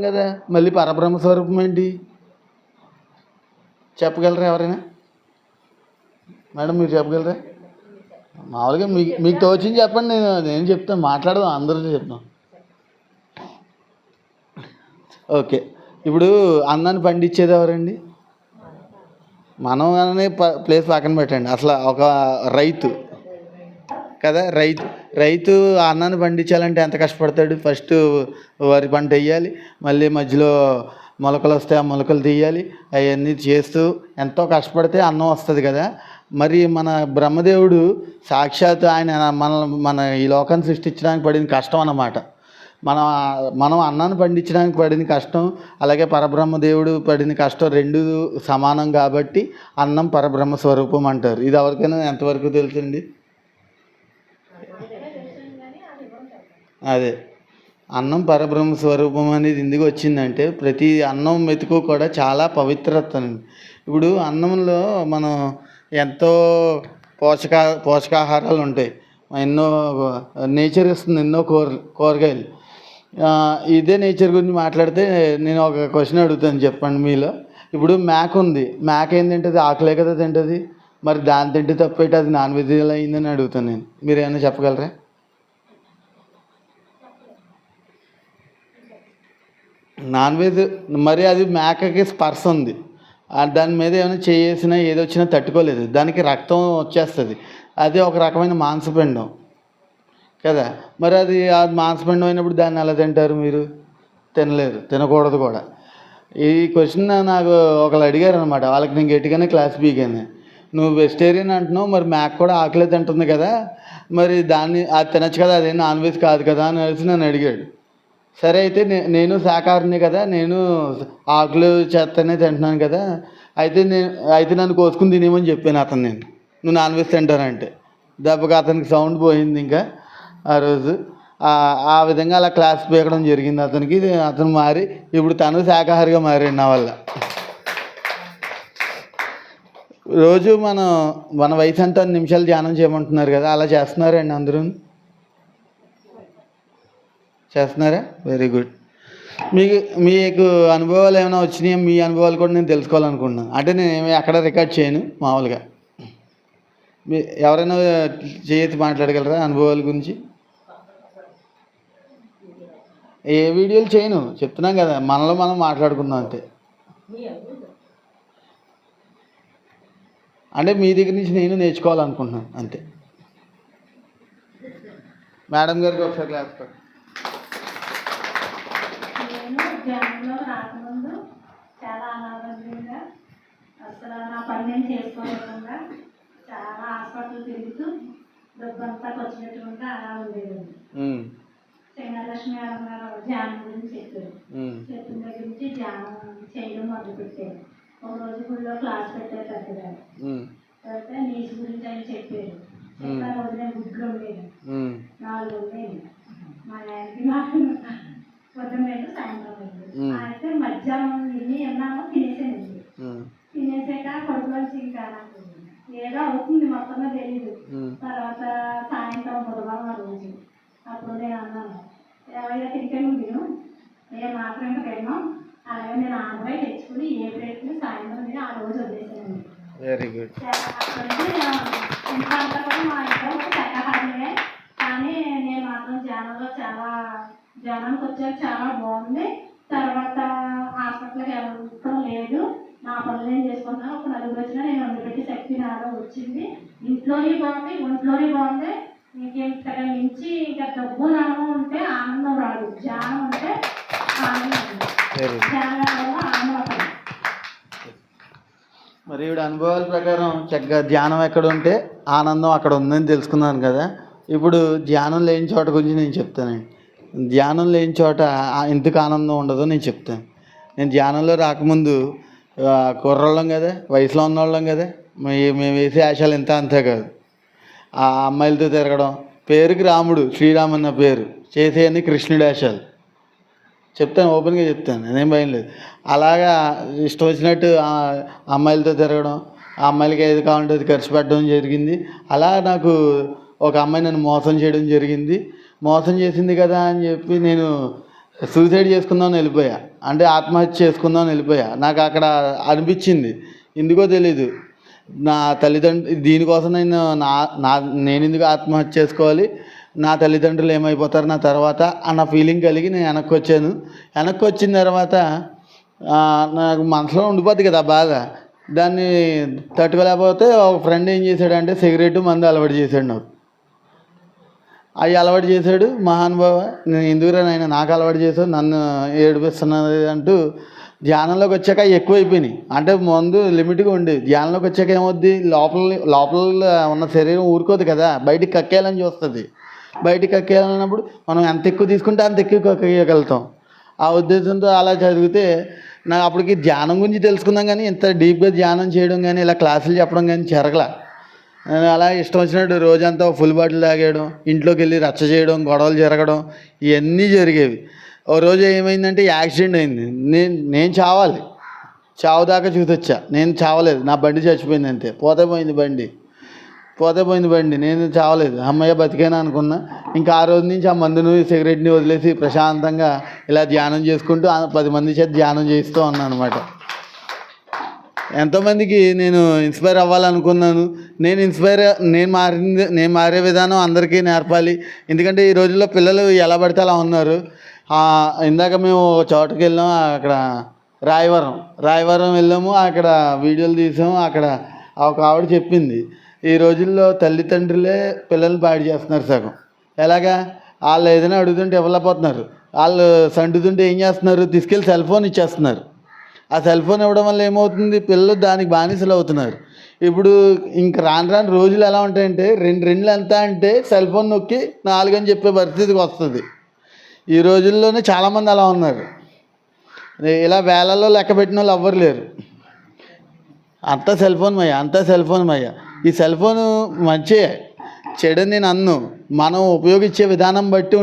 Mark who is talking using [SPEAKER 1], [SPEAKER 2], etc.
[SPEAKER 1] కదా, మళ్ళీ పరబ్రహ్మ స్వరూపం ఏంటి చెప్పగలరా ఎవరైనా? మేడం మీరు చెప్పగలరా? మామూలుగా మీకు తోచింది చెప్పండి, నేను చెప్తాను, మాట్లాడదాం, అందరూ చెప్తాం. ఓకే, ఇప్పుడు అన్నాన్ని పండించేది ఎవరండి? మనం అనే ప్లేస్ పక్కన పెట్టండి, అసలు ఒక రైతు కదా. రైతు అన్నాన్ని పండించాలంటే ఎంత కష్టపడతాడు? ఫస్ట్ వరి పంట వేయాలి, మళ్ళీ మధ్యలో మొలకలు వస్తే ఆ మొలకలు తీయాలి, అవన్నీ చేస్తూ ఎంతో కష్టపడితే అన్నం వస్తుంది కదా. మరి మన బ్రహ్మదేవుడు సాక్షాత్ ఆయన మన ఈ లోకాన్ని సృష్టించడానికి పడిన కష్టం అన్నమాట. మనం అన్నాన్ని పండించడానికి పడిన కష్టం, అలాగే పరబ్రహ్మదేవుడు పడిన కష్టం రెండు సమానం కాబట్టి అన్నం పరబ్రహ్మ స్వరూపం అంటారు. ఇది ఎవరికైనా ఎంతవరకు తెలుసండి? అదే అన్నం పరబ్రహ్మ స్వరూపం అనేది ఎందుకు వచ్చిందంటే, ప్రతి అన్నం మెతుకు కూడా చాలా పవిత్రత. ఇప్పుడు అన్నంలో మనం ఎంతో పోషకాహారాలు ఉంటాయి, ఎన్నో నేచర్ ఇస్తుంది, ఎన్నో కూరగాయలు. ఇదే నేచర్ గురించి మాట్లాడితే నేను ఒక క్వశ్చన్ అడుగుతాను, చెప్పండి మీలో. ఇప్పుడు మేక ఉంది, మేక ఏం తింటుంది? ఆకులే కదా తింటుంది. మరి దాని తింటే తప్పేటి, అది నాన్ వెజ్ ఎలా అయిందని అడుగుతాను నేను. మీరు ఏమైనా చెప్పగలరా? నాన్ వెజ్ మరి అది మేకకి స్పర్శ ఉంది, దాని మీద ఏమైనా చేసినా ఏదొచ్చినా తట్టుకోలేదు, దానికి రక్తం వచ్చేస్తుంది, అది ఒక రకమైన మాంసపిండం కదా. మరి అది ఆ మాంసపిండం అయినప్పుడు దాన్ని ఎలా తింటారు మీరు? తినలేరు, తినకూడదు కూడా. ఈ క్వశ్చన్ నాకు ఒకళ్ళు అడిగారు అనమాట, వాళ్ళకి నేను గట్టిగానే క్లాస్ పీకాను. నువ్వు వెజిటేరియన్ అంటున్నావు, మరి మేక కూడా ఆకులే తింటుంది కదా, మరి దాన్ని అది తినచ్చు కదా, అదేం నాన్ వెజ్ కాదు కదా అని నన్ను అడిగాడు. సరే అయితే నేను శాకాహారిని కదా, నేను ఆకులు చేస్తేనే తింటున్నాను కదా, అయితే నన్ను కోసుకుని తినేమని చెప్పాను అతను. నువ్వు నాన్ వెజ్ తింటానంటే దెబ్బకి అతనికి సౌండ్ పోయింది. ఇంకా ఆ రోజు ఆ విధంగా అలా క్లాస్ పీకడం జరిగింది అతనికి. అతను మారి ఇప్పుడు తను శాకాహారిగా మారాడు నా వల్ల. రోజు మన వయసు అంతా 10 నిమిషాలు ధ్యానం చేయమంటున్నారు కదా, అలా చేస్తున్నారండి అందరూ? చేస్తున్నారా? Very good. మీకు అనుభవాలు ఏమైనా వచ్చినాయో, మీ అనుభవాలు కూడా నేను తెలుసుకోవాలనుకుంటున్నాను. అంటే నేను ఎక్కడ రికార్డ్ చేయను, మామూలుగా ఎవరైనా చేయొచ్చు, మాట్లాడగలరా అనుభవాల గురించి? ఏ వీడియోలు చేయను, చెప్తున్నాం కదా, మనలో మనం మాట్లాడుకుందాం అంతే. అంటే మీ దగ్గర నుంచి నేను నేర్చుకోవాలనుకుంటున్నాను అంతే. మేడం గారికి ఒకసారి క్లాస్ పెట్టండి.
[SPEAKER 2] ధ్యానంలో రాకముందు చాలా అనారోగ్యంగా, అసలు నా పని నేను చేసుకోలేకుండా చాలా హాస్పిటల్ తిరుగుతూ డబ్బంతా వచ్చినట్టుగా అలా ఉండేదండి. శ్రీనాలక్ష్మి మేడం గారు ధ్యానం గురించి చెప్పారు. చెప్పిన దగ్గర నుంచి ధ్యానం చేయడం మొదలుపెట్టారు. ఒక రోజు గుళ్ళో క్లాస్ పెట్టారు పెద్దగా. అయితే నీసు గురించి ఆయన చెప్పారు. చెప్పిన రోజు నేను గుడ్లు ఉండేది, 4 ఉండేది. మా ఆయనకి నాకు పొద్దున్న సాయంత్రం అయితే మధ్యాహ్నం ఇన్ని అన్నామో తినేసానండి. తినేసాక కడుపులోంచి ఇంకా నాకు ఏదో అవుతుంది, మొత్తంగా తెలీదు. తర్వాత సాయంత్రం బుధవారం రోజు అప్పుడు నేను అన్నాను, ఎవరైనా తింటాను తిను, నేను మాత్రం ఇంకా తిన్నాం. అలాగే నేను ఆంధ్రాయి తెచ్చుకుని ఏ ప్లేట్లు సాయంత్రం తిని ఆ రోజు వదిలేసానండి.
[SPEAKER 1] Very good.
[SPEAKER 2] ఇంకా అంతా కూడా మా ఇంట్లో శాఖాహారమే, కానీ నేను మాత్రం ధ్యానానికి వచ్చాక చాలా బాగుంది. తర్వాత హాస్పిటల్కి వెళ్ళడం లేదు, నా పనులు నేను చేసుకుంటున్నాను. ఒక 4 వచ్చినా నేను వండిపెట్టి శక్తి నాలో వచ్చింది. ఇంట్లోనే బాగుంది, ఒంట్లోనే బాగుంది. ఇంకెంతగా మించి ఇంకా డబ్బు నామం ఉంటే ఆనందం రాదు, ధ్యానం ఉంటే ఆనందం. ధ్యానం ఆనందం.
[SPEAKER 1] మరి ఈవిడ అనుభవాల ప్రకారం చక్కగా ధ్యానం ఎక్కడ ఉంటే ఆనందం అక్కడ ఉందని తెలుసుకున్నాను కదా. ఇప్పుడు ధ్యానం లేని చోట గురించి నేను చెప్తానండి. ధ్యానం లేని చోట ఎందుకు ఆనందం ఉండదో నేను చెప్తాను. నేను ధ్యానంలో రాకముందు కుర్రోళ్ళం కదా, వయసులో ఉన్నవాళ్ళం కదా, మేము వేసే ఆశలు ఎంత అంతే కాదు. ఆ అమ్మాయిలతో తిరగడం, పేరుకి రాముడు శ్రీరామ్ అన్న పేరు, చేసేయని కృష్ణుడి ఆశలు. చెప్తాను, ఓపెన్గా చెప్తాను, నేనేం భయం లేదు. అలాగా ఇష్టం వచ్చినట్టు అమ్మాయిలతో తిరగడం, ఆ అమ్మాయిలకి ఏది కావాలంటే అది ఖర్చు పెట్టడం జరిగింది. అలా నాకు ఒక అమ్మాయి నన్ను మోసం చేయడం జరిగింది. మోసం చేసింది కదా అని చెప్పి నేను సూసైడ్ చేసుకుందామని వెళ్ళిపోయా, అంటే ఆత్మహత్య చేసుకుందామని వెళ్ళిపోయా. నాకు అక్కడ అనిపించింది, ఎందుకో తెలీదు, నా తల్లిదండ్రులు దీనికోసం నేను నా నా నేను ఎందుకు ఆత్మహత్య చేసుకోవాలి, నా తల్లిదండ్రులు ఏమైపోతారు నా తర్వాత అన్న ఫీలింగ్ కలిగి నేను వెనక్కి వచ్చాను. వెనక్కి వచ్చిన తర్వాత నాకు మనసులో ఉండిపోద్ది కదా బాధ, దాన్ని తట్టుకోలేకపోతే ఒక ఫ్రెండ్ ఏం చేశాడంటే సిగరెట్ మందు అలవాటు చేశాడు నాకు. అవి అలవాటు చేశాడు, మహానుభావ నేను ఎందుకురా నాయన నాకు అలవాటు చేసావు, నన్ను ఏడిపిస్తున్నది అంటూ ధ్యానంలోకి వచ్చాక ఎక్కువైపోయినాయి. అంటే ముందు లిమిట్గా ఉండేది, ధ్యానంలోకి వచ్చాక ఏమవుద్ది, లోపల ఉన్న శరీరం ఊరుకోదు కదా, బయటికి కక్కేయాలని చూస్తుంది. బయటికి కక్కేయాలన్నప్పుడు మనం ఎంత ఎక్కువ తీసుకుంటే అంత ఎక్కువ కక్కేయగలుగుతాం. ఆ ఉద్దేశంతో అలా చదివితే నాకు అప్పటికి ధ్యానం గురించి తెలుసుకుందాం, కానీ ఇంత డీప్గా ధ్యానం చేయడం కానీ ఇలా క్లాసులు చెప్పడం కానీ జరగల. నేను అలా ఇష్టం వచ్చినట్టు రోజంతా ఫుల్ బాటిల్ తాగేయడం, ఇంట్లోకి వెళ్ళి రచ్చ చేయడం, గొడవలు జరగడం, ఇవన్నీ జరిగేవి. ఓ రోజు ఏమైందంటే యాక్సిడెంట్ అయింది. నేను చావాలి, చావు దాకా చూసొచ్చా, నేను చావలేదు, నా బండి చచ్చిపోయింది అంతే. పోతే పోయింది బండి, నేను చావలేదు, అమ్మయ్య బతికేనా అనుకున్నా. ఇంకా ఆ రోజు నుంచి ఆ మందును సిగరెట్ని వదిలేసి ప్రశాంతంగా ఇలా ధ్యానం చేసుకుంటూ 10 మంది చేత ధ్యానం చేస్తూ ఉన్నాను అనమాట. ఎంతోమందికి నేను ఇన్స్పైర్ అవ్వాలనుకున్నాను. నేను మారే విధానం అందరికీ నేర్పాలి. ఎందుకంటే ఈ రోజుల్లో పిల్లలు ఎలా పడితే అలా ఉన్నారు. ఇందాక మేము చోటుకి వెళ్ళాం, అక్కడ రాయవరం వెళ్ళాము, అక్కడ వీడియోలు తీసాము. అక్కడ ఒక ఆవిడ చెప్పింది, ఈ రోజుల్లో తల్లిదండ్రులే పిల్లల్ని పాడు చేస్తున్నారు సగం. ఎలాగా, వాళ్ళు ఏదైనా అడుగుతుంటే ఇవ్వలేకపోతున్నారు, వాళ్ళు సండుతుంటే ఏం చేస్తున్నారు, తీసుకెళ్ళి సెల్ ఫోన్ ఇచ్చేస్తున్నారు. ఆ సెల్ ఫోన్ ఇవ్వడం వల్ల ఏమవుతుంది, పిల్లలు దానికి బానిసలు అవుతున్నారు. ఇప్పుడు ఇంక రాను రోజులు ఎలా ఉంటాయంటే, రెండులు ఎంత అంటే సెల్ ఫోన్ నొక్కి 4 అని చెప్పే పరిస్థితికి వస్తుంది. ఈ రోజుల్లోనే చాలామంది అలా ఉన్నారు. ఇలా వేలల్లో లెక్క పెట్టిన వాళ్ళు ఎవ్వరు లేరు. అంతా సెల్ ఫోన్ మయ్య. ఈ సెల్ ఫోను మంచి చెడని నేను అన్ను, మనం ఉపయోగించే విధానం బట్టి